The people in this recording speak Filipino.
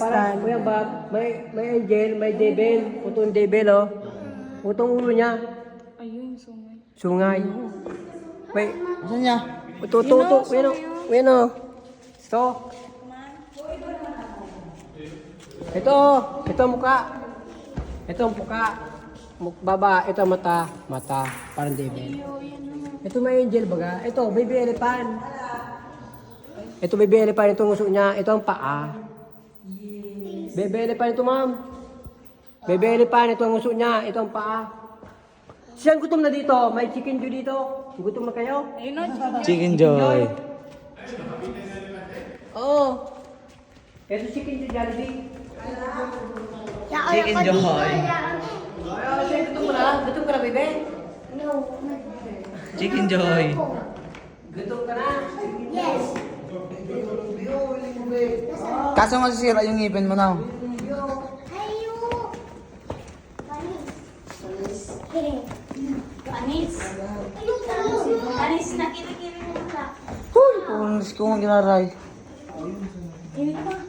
Parang, kuya Bob, may angel, may devil, putong devil, oh. Putong ulo niya. Ayun, sungay. Sungay. May, Saan niya? tuto, yan o. Ito, ito ang muka. Ito ang muka. Baba, ito ang mata, parang devil. Ito may angel baga. Ito, baby elephant. Ito baby elephant, ito ang uso niya. Ito ang paa. Baby elephant ito, ma'am. Baby elephant, ito ang uso niya. Ito ang paa. Siyang gutom na dito. May chicken joy dito. Gutom na kayo? Ayun o, Chicken Joy. Oo. Ito chicken joy Jollibee. Chicken Joy. Gutom ka na? Gutom ka na, bebe? Chicken Joy. Gutom ka na? Yes. Kaso masisira yung ngipin mo na. Ayo. Panis. Panis. Ayo, panis na kiri-kiri mo na. Huy! Pulis ko ang ginaray. Kiri pa.